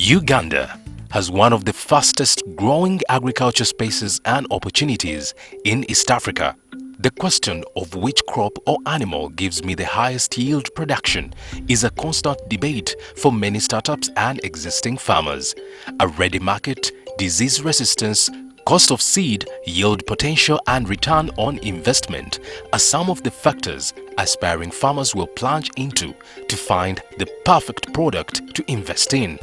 Uganda has one of the fastest growing agriculture spaces and opportunities in East Africa. The question of which crop or animal gives me the highest yield production is a constant debate for many startups and existing farmers. A ready market, disease resistance, cost of seed, yield potential and return on investment are some of the factors aspiring farmers will plunge into to find the perfect product to invest in.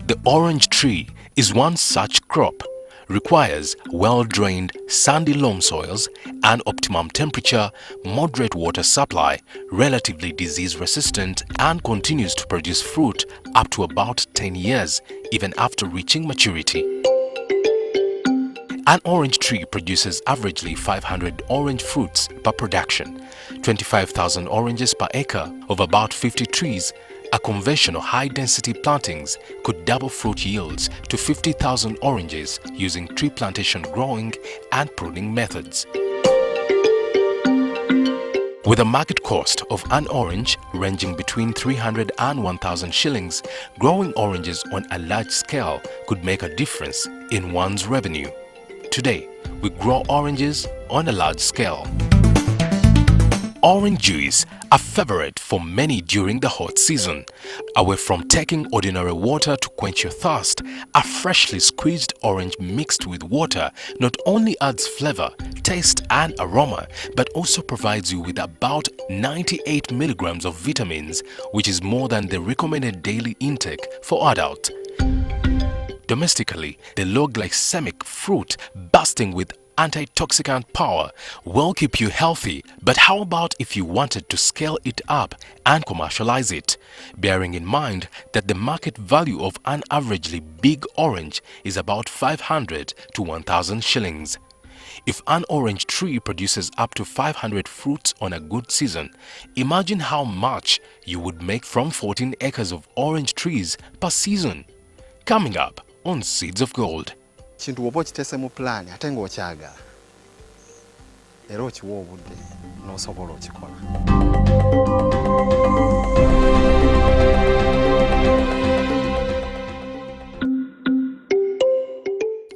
The orange tree is one such crop. Requires well-drained sandy loam soils, an optimum temperature, moderate water supply, relatively disease-resistant and continues to produce fruit up to about 10 years even after reaching maturity. An orange tree produces averagely 500 orange fruits per production, 25,000 oranges per acre of about 50 trees. A conventional high-density plantings could double fruit yields to 50,000 oranges using tree plantation growing and pruning methods. With a market cost of an orange ranging between 300 and 1,000 shillings, growing oranges on a large scale could make a difference in one's revenue. Today, we grow oranges on a large scale. Orange juice, a favorite for many during the hot season. Away from taking ordinary water to quench your thirst, a freshly squeezed orange mixed with water not only adds flavor, taste and aroma, but also provides you with about 98 milligrams of vitamins, which is more than the recommended daily intake for adults. Domestically, the low glycemic fruit bursting with antitoxicant power will keep you healthy, but how about if you wanted to scale it up and commercialize it, bearing in mind that the market value of an averagely big orange is about 500 to 1,000 shillings. If an orange tree produces up to 500 fruits on a good season, imagine how much you would make from 14 acres of orange trees per season. Coming up on Seeds of Gold. Kintu woba okiteese mu plan ate ng'okyagala era okiwa obudde n'osobola okikola.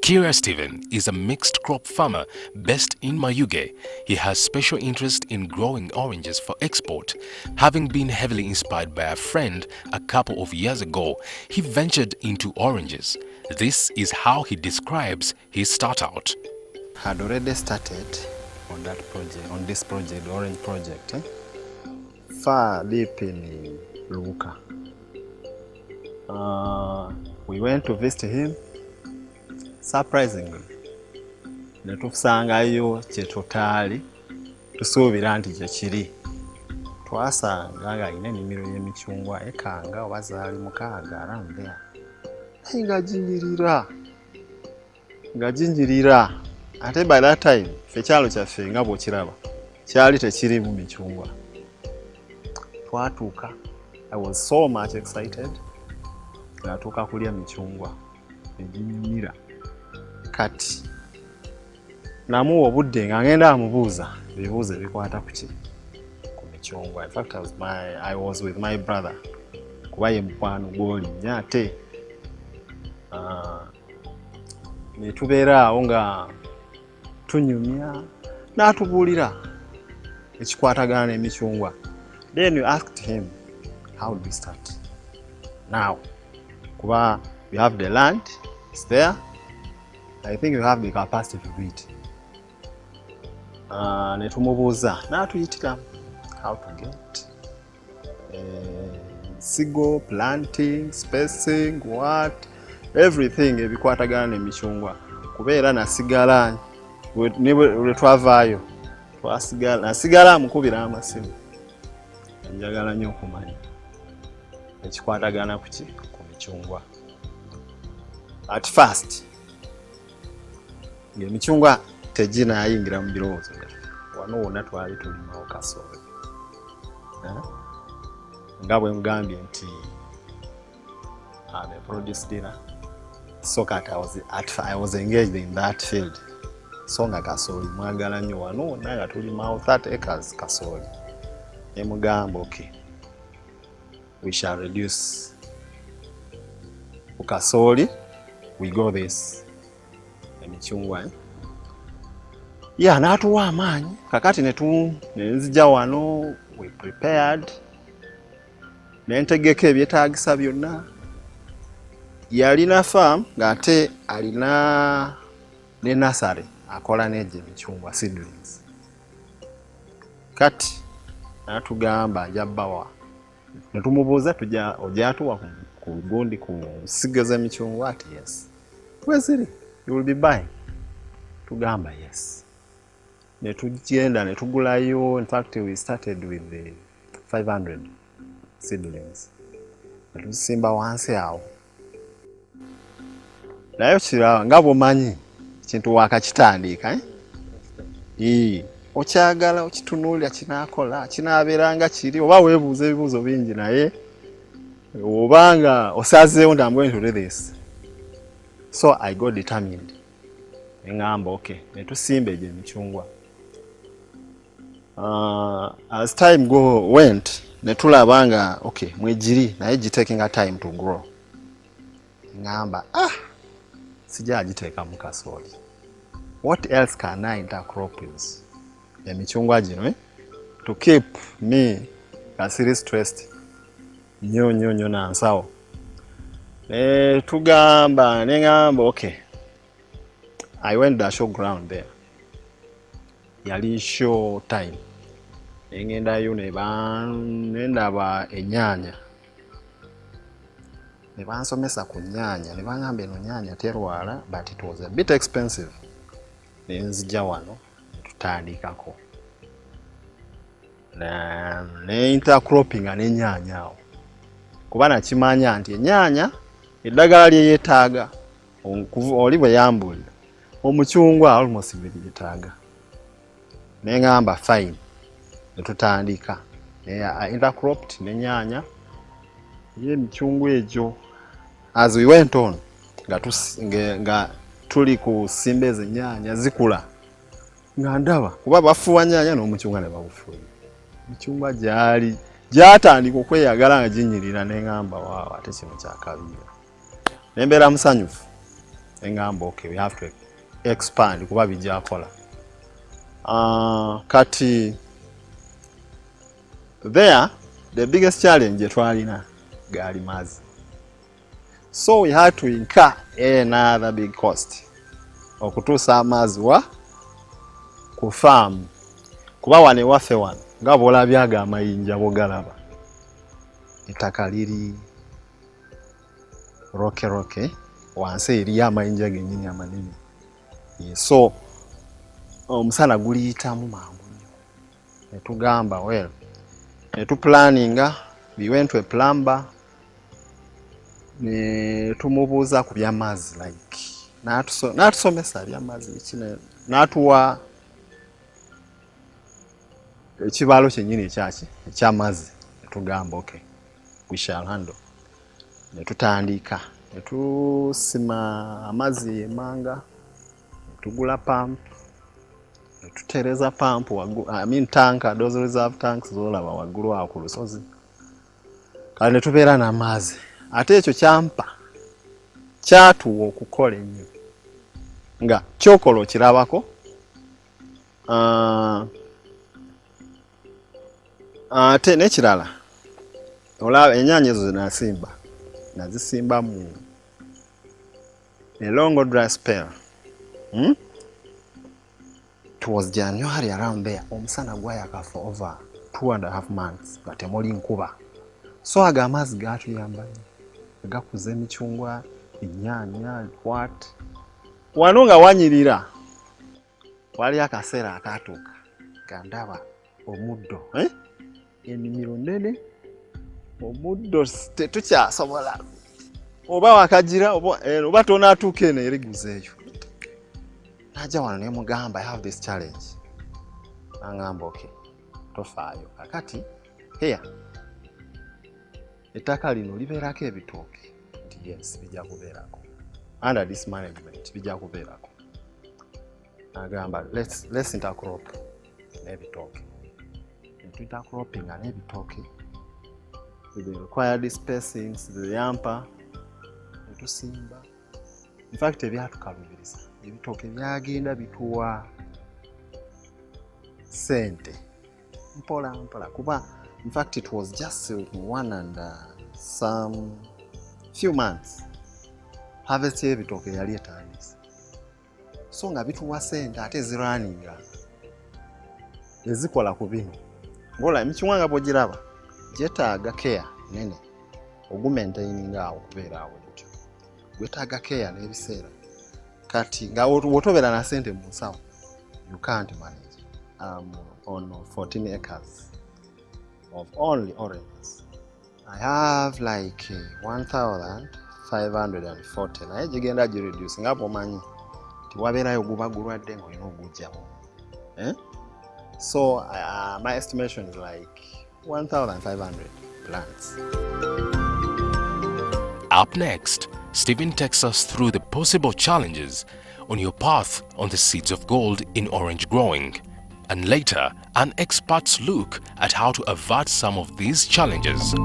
Kira Stephen is a mixed crop farmer based in Mayuge. He has special interest in growing oranges for export. Having been heavily inspired by a friend a couple of years ago, he ventured into oranges. This is how he describes his start out. Had already started on that project, on this project, orange project, far deep in Luka. We went to visit him. Surprisingly, netusangayo kye tutaali tusuubira nti kye kiri. Twasanga ng'alina ennimiro y'emicungwa ekanga oba zaali 6 around there. Nga jinjirira. Ate by that time, fekyalo kyaffe nga bw'okiraba kyali tekirimu micungwa. Twatuuka. I was so much excited. Natuuka kulya micungwa. Eginyumira. Kati namuwa obudde nga ngenda amubuuza ebibuuzo ebikwata ku micungwa. In fact, I was with my brother kuba ye mukwano gw'olinnya ate ne tubeera awo nga tunyumya n'atubuulira ekikwatagana n'emicungwa. Then we asked him, how do we start? Now, kuba we have the land, it's there. I think you have the capacity to do it. Ne tumubuuza n'atuyitira how to get sigo, planting, spacing, what, everything ebikwatagana n'emicungwa. Kubeera nasigala bwe twavaayo nasigala amukubira amasimu. Njagala nnyo okumanya ekikwatagana ku micungwa. At first, ng'emicungwa teginayingira mu birowoozo byaffe. Wano wonna twali tulimawo kasooli. Nga bwe mugambye nti I'm a produce dealer. So I was engaged in that field. So nga kasooli mwagala nnyo wano wonna nga tulimawo 30 acres kasooli. Ne mugamba okay, we shall reduce ku kasooli we go this emichungwa ya n'atuwa amaanyi kakati nenzija wano we prepared nentegeka ebyetaagisa byonna yalina farm ng'ate alina ne nursery akola n'egyo emichungwa seedlings kati n'atugamba ajabbawa netumubuuza ojatuwa ku gundi ku nsigo z'emichungwa ati yes weziri you will be buying tugamba yes netugenda netugulayo in fact we started with the 500 seedlings netusimba wansi awo nayo kiraba nga bwomanyi kintu wakakitandika okyagala okitunuulira kinaakola kinaabeera nga kiri oba weebuuza ebibuuzo bingi naye obanga osazeewo nti I'm going to do this so I got determined engamba okay netusimba egyo emichungwa as time went netulaba nga okay mwegiri naye gitaking time to grow ngamba sijja giteeka mu kasooli what else can I intercrop with emichungwa gino to keep me kasiri stressed nnyo nansawo nengamba okay I went to the show ground there yali show time nengendayo nendaba ennyanya ne bansomesa ku nnyanya ne bangamba eno nnyanya terwala but it was a bit expensive nenzija wano tutandikako ne intercropping n'ennyanya awo kuba nakimanya nti ennyanya eddagala lye yeetaaga oli bwe yambulira omuchungwa almost bwe yeetaaga nengamba fine netutandika intercropped n'ennyanya y'emichungwa egyo as we went on nga tuli ku simba ezo ennyanya zikula nga ndaba kuba bafuwa nnyanya n'omuchungwa ne bawufuya emichungwa gyatandika okweyagala nga ginyirira nengamba waawo ate kino kyakabiira nembeera musanyufu nengamba okay we have to expand kuba bijjakola kati there the biggest challenge twalina gaali maazi so we had to incur another big cost okutuusa amaazi ku farm kuba wano ewaffe wano nga bw'olabye ago amayinja bw'ogalaba ettaka liri roke wansi eriyo amayinja gennyini amanene so omusana guliyitamu mangu nnyo netugamba well netuplaninga we went to a plumber netumubuuza ku byamaazi like n'atusomesa byamaazi bikine n'atuwa ekibalo kyennyini ekyamaazi netugamba okay we shall handle netutandika netusima amazzi emanga netugula pump netutereza pump tanka those reserve tanks zolaba waggulu awo ku lusozi kale netubeera n'amaazi ate ekyo kyampa kyatuwa okukola ennyo nga kyokola okirabako ate n'ekirala olaba ennyaanya ezo nazisimba mu a long dry spell it was January around there omusana gwayaka for over 2.5 months nga temuli nkuba so ago amazzi gatuyamba gakuza emichungwa ennyaanya what wano nga wanyirira wali akaseera akatuuka gandaba omuddo ennimiro nnene omuddo tetukyasobola oba wakagira oba tonaatuuka eno eriguzeeyo najja wano nemugamba I have this challenge nangamba okay tofaayo kakati here ettaka lino libeerako ebitooke nti yes bijja kubeerako under this management bijja kubeerako nagamba let's intercrop n'ebitooke n'ebitooke with the required spacings the yampa tusimba. In fact ebyatukalubiriza ebitooke byagenda bituwa sente mpola kuba in fact it was just 1 and some few months harvest y'ebitooke yali etandise, so nga bituwa sente ate ziraninga ezikola ku bino ngola emikiwa nga bwogiraba gyetaaga care nene ogumaintaininga awo okubeera awo gutyo, gwetaaga care n'ebiseera kati nga wotobera na sente mu nsawo you can't manage on 14 acres of only oranges. I have like 1,540 naye gigenda gireduce nga bwomanyi tiwabeerayo guba gulwadde ng'olina ogugjamu so my estimation is like 1,500 plants. Up next, Stephen takes us through the possible challenges on your path on the seeds of gold in orange growing. And later, an expert's look at how to avert some of these challenges.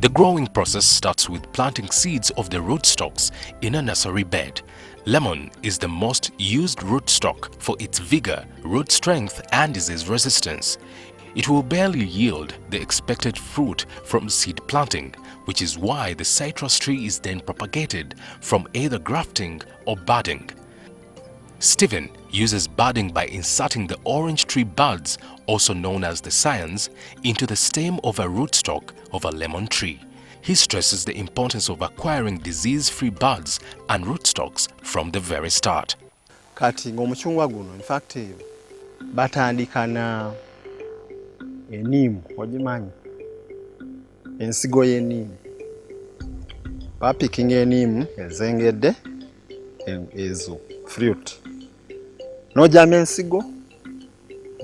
The growing process starts with planting seeds of the rootstocks in a nursery bed. Lemon is the most used rootstock for its vigor, root strength and disease resistance. It will barely yield the expected fruit from seed planting, which is why the citrus tree is then propagated from either grafting or budding. Stephen uses budding by inserting the orange tree buds, also known as the scions, into the stem of a rootstock of a lemon tree. He stresses the importance of acquiring disease-free buds and rootstocks from the very start. Kati ng'omucungwa guno in fact batandika na eniimu, ogimanyi ensigo y'eniimu. Bapikinga eniimu ezengedde ezo fruit. N'ojjama ensigo,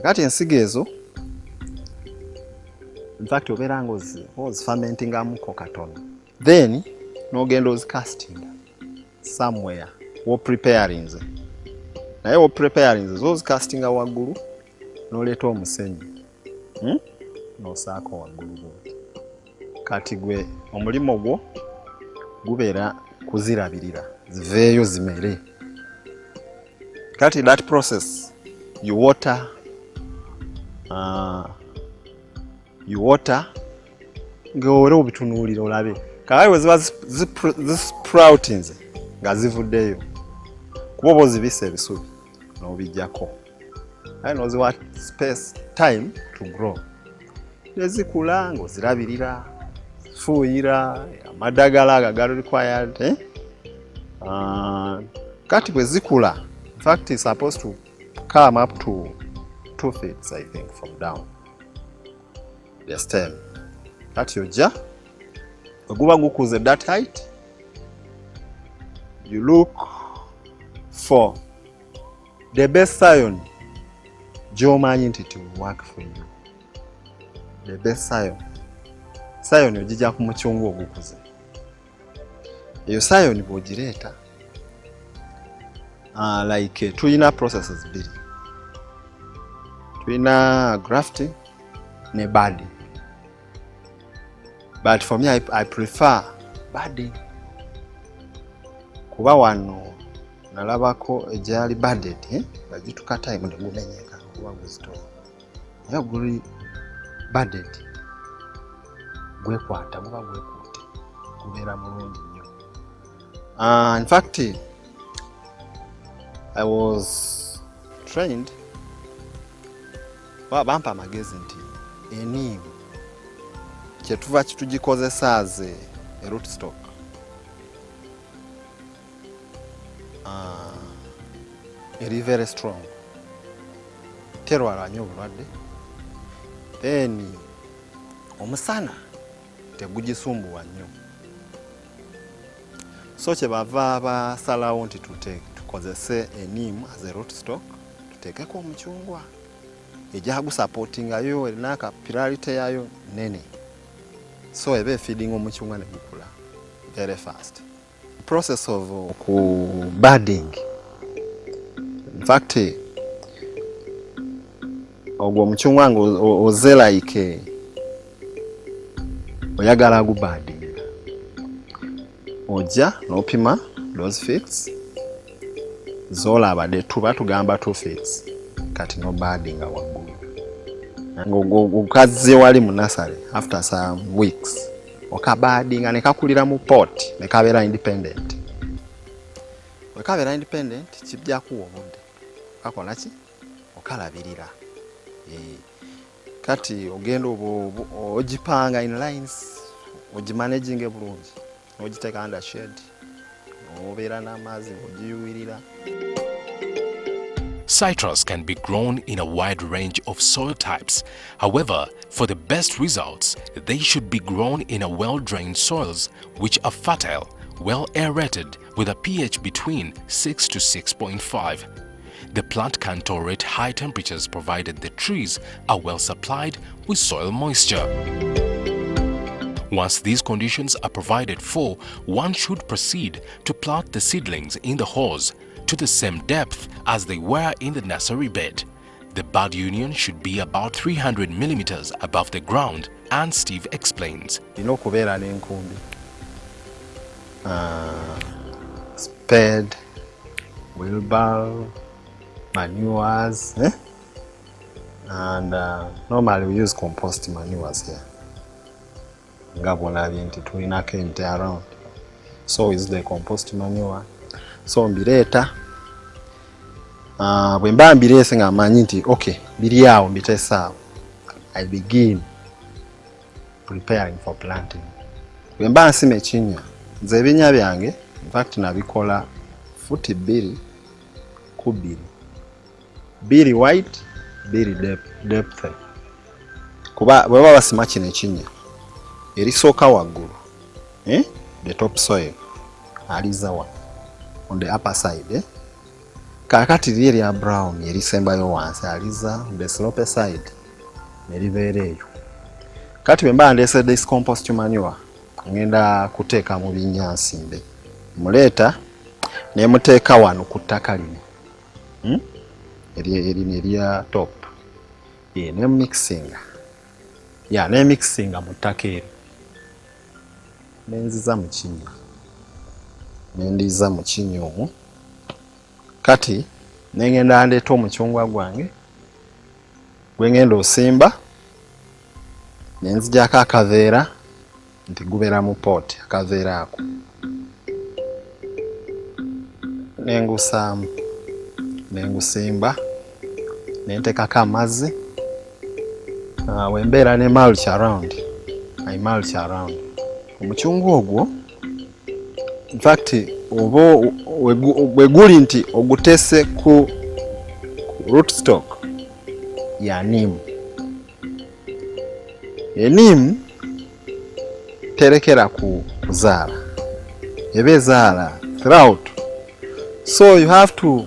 kati ensigo ezo in fact obeera ng'ozifamentingamuko katono, then n'ogenda ozicastinga somewhere wopreparinze, naye wopreparinze zozicastinga waggulu n'oleeta omusenyu n'osaako waggulu bwoti. Kati gwe omulimo gwo gubeera kuzirabirira ziveeyo zimere. Kati that process you water ng'ora obitunuulira olabe kale bwe ziba zisproutinze nga zivuddeyo kuba oba ozibisa ebisubi n'obijjako aye n'oziwa space time to grow, nezikula ng'ozirabirira fuuyira amadagala agagalo required kati bwe zikula in fact it's supposed to come up to 2 feet I think from down the stem. Kati ojja oguba gukuze that height, you look for the best scion gy'omanyi nti it will work for you. The best scion ogijja ku mucungwa ogukuze. Eyo scion bw'ogireeta like tulina processes bbiri, tulina grafting ne budding, but for me I prefer budding kuba wano nalabako egyali budded bagituka time ne gumenyeka kuba guzitola, naye guli budded gwekwata guba gwekuute gubeera mulungi nnyo. In fact I was trained bampa amagezi nti eniimu kyetuva kitugikozesa as a rootstock eri very strong, terwalanya obulwadde, then omusana tegugisumbuwa nnyo So kyebava basalawo nti tukozese ennimu as a rootstock tuteekeko omucungwa ejja gusupportingayo erina capillarity yayo nene, so eba feeding omucungwa ne gukula very fast. Process of budding, in fact ogwo omucungwa nga oze like oyagala gubudding, ojja n'opima those feeds z'olabadde tuba tugamba 2 feeds kati no budding waggulu ng'okaze wali mu nursery after some weeks okabuddinga ne kakulira mu pot ne kabeera independent. Bwe kabeera independent kijja kuwa obudde kakola ki okalabirira. Kati ogenda ogipanga in lines ogimanaging bulungi ogiteeka under shade obeera n'amazzi ogiyuwirira. Citrus can be grown in a wide range of soil types. However, for the best results, they should be grown in a well-drained soils which are fertile, well aerated with a pH between 6 to 6.5. The plant can tolerate high temperatures provided the trees are well supplied with soil moisture. Once these conditions are provided for, one should proceed to plant the seedlings in the hose to the same depth as they were in the nursery bed. The bud union should be about 300 millimeters above the ground, and Steve explains. Okubeera n'enkumbi, spade, wheelbarrow, manures, and normally we use compost manures here. Nga bw'olabye nti tulinako ente around, so we use the compost manure. So mbireeta bwe mba mbireese nga mmanyi nti okay biri awo mbiteese awo, I begin preparing for planting. Bwe mba nsima ekinnya, nze ebinnya byange in fact nabikola futi 2 ku 2, 2 white 2 depth. Kuba bwe baba basima kino ekinnya erisooka waggulu, the top soil aliza wa on the upper side, kakati lye lya brown erisembayo wansi aliza the slope side neribeera eyo. Kati bwe mba ndeese this compost manure ngenda kuteeka mu binyansi mbe muleeta ne muteeka wano ku ttaka lino erya top ne mixinga ne mixinga mu ttaka eryo nenziza mu kinnya nendiza mu kinnya omwo. Kati nengenda ndeeta omucungwa gwange gwe ngenda osimba nenzijako akaveera nti gubeera mu pot akaveera ako nengusaamu nengusimba nenteekako amazzi wembeera ne mulch around, I mulch around omucungwa ogwo. In fact oba bwe guli nti ogutese ku rootstock ya neem, neem terekera kuzaala, eba ezaala throughout, so you have to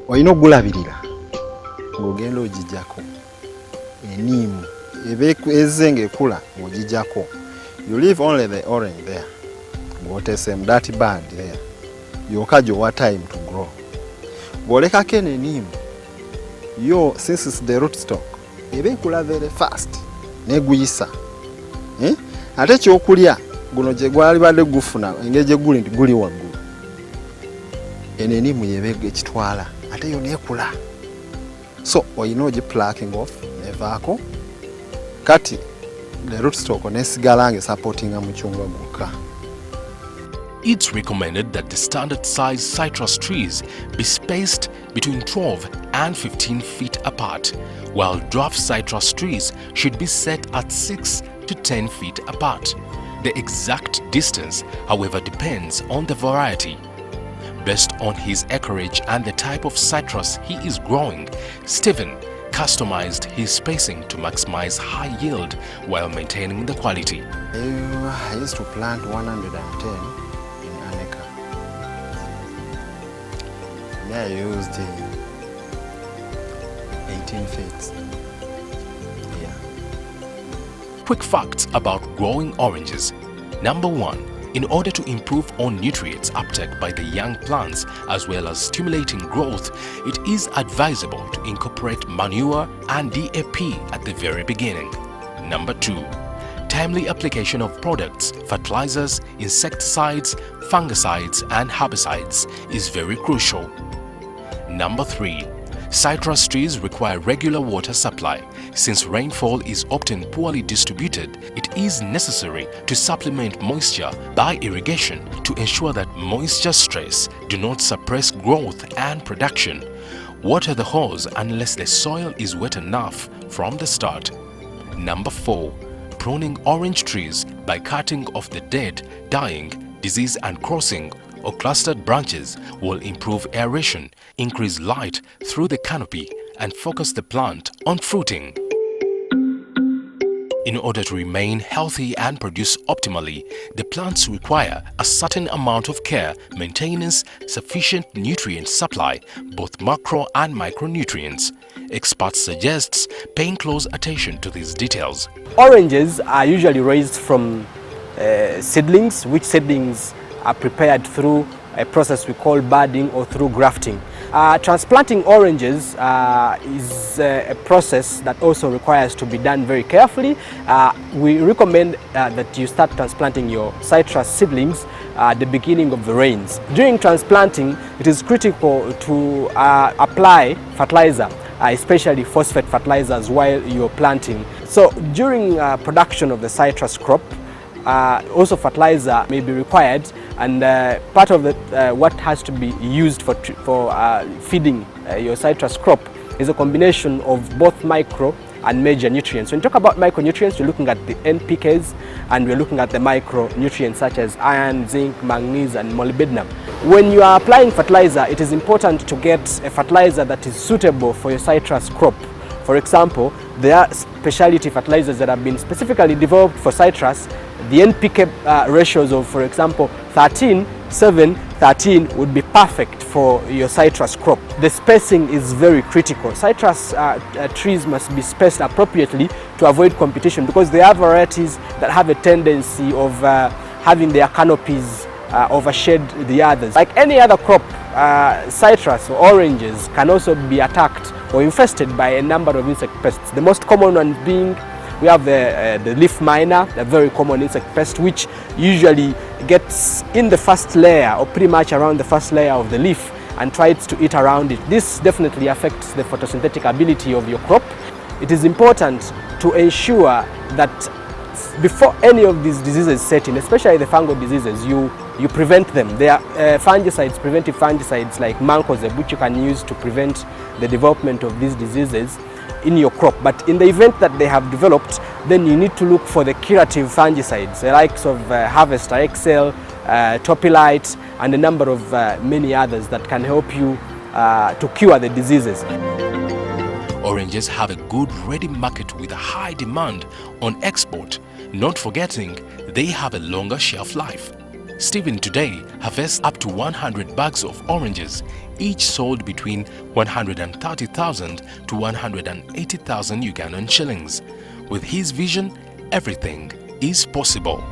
olina ogulabirira ng'ogenda ogijjako neem eba ezze ng'ekula ng'ogijjako. You leave only the orange there. What is some dirty bud there? You catch your time to grow. Boleka kene neem. Since it's the rootstock, ebe kula very fast. Neguyisa. Ate kyokulya guno gye gwali badde gufuna engeri guli nti guli waggulu. Ene neem yebege kitwala. Ate yo nekula. So oyina ogiplucking off nevaako. Kati the rootstock nesigala ngesupportinga mucungwa gwokka. It's recommended that the standard size citrus trees be spaced between 12 and 15 feet apart, while dwarf citrus trees should be set at 6 to 10 feet apart. The exact distance, however, depends on the variety. Based on his acreage and the type of citrus he is growing, Stephen customized his spacing to maximize high yield while maintaining the quality. I used to plant 110 in an acre. Yeah, I used 18 feet. Yeah. Quick facts about growing oranges. Number 1. In order to improve on nutrients uptake by the young plants as well as stimulating growth, it is advisable to incorporate manure and DAP at the very beginning. Number 2. Timely application of products, fertilizers, insecticides, fungicides and herbicides is very crucial. Number 3. Citrus trees require regular water supply. Since rainfall is often poorly distributed, it is necessary to supplement moisture by irrigation to ensure that moisture stress do not suppress growth and production. Water the hose unless the soil is wet enough from the start. Number 4. Pruning orange trees by cutting off the dead, dying, disease and crossing or clustered branches will improve aeration, increase light through the canopy and focus the plant on fruiting. In order to remain healthy and produce optimally, the plants require a certain amount of care, maintenance, sufficient nutrient supply, both macro and micronutrients. Experts suggests paying close attention to these details. Oranges are usually raised from seedlings, which seedlings are prepared through a process we call budding or through grafting. Transplanting oranges is a process that also requires to be done very carefully. We recommend that you start transplanting your citrus seedlings at the beginning of the rains. During transplanting, it is critical to apply fertilizer, especially phosphate fertilizers, while you're planting. So during production of the citrus crop, also fertilizer may be required, and part of what has to be used for feeding your citrus crop is a combination of both micro and major nutrients. When you talk about micronutrients, you're looking at the NPKs, and we're looking at the micronutrients such as iron, zinc, manganese and molybdenum. When you are applying fertilizer, it is important to get a fertilizer that is suitable for your citrus crop. For example, there are specialty fertilizers that have been specifically developed for citrus. The NPK ratios of, for example, 13, 7, 13 would be perfect for your citrus crop. The spacing is very critical. Citrus trees must be spaced appropriately to avoid competition, because there are varieties that have a tendency of having their canopies overshed the others. Like any other crop, citrus or oranges can also be attacked or infested by a number of insect pests. The most common one being, we have the leaf miner, a very common insect pest, which usually gets in the first layer or pretty much around the first layer of the leaf and tries to eat around it. This definitely affects the photosynthetic ability of your crop. It is important to ensure that before any of these diseases set in, especially the fungal diseases, you prevent them. There are fungicides, preventive fungicides like mancozeb, which you can use to prevent the development of these diseases in your crop. But in the event that they have developed, then you need to look for the curative fungicides, the likes of Harvester XL, Topilite, and a number of many others that can help you to cure the diseases. Oranges have a good ready market with a high demand on export, not forgetting they have a longer shelf life. Stephen today harvests up to 100 bags of oranges, each sold between 130,000 to 180,000 Ugandan shillings. With his vision, everything is possible.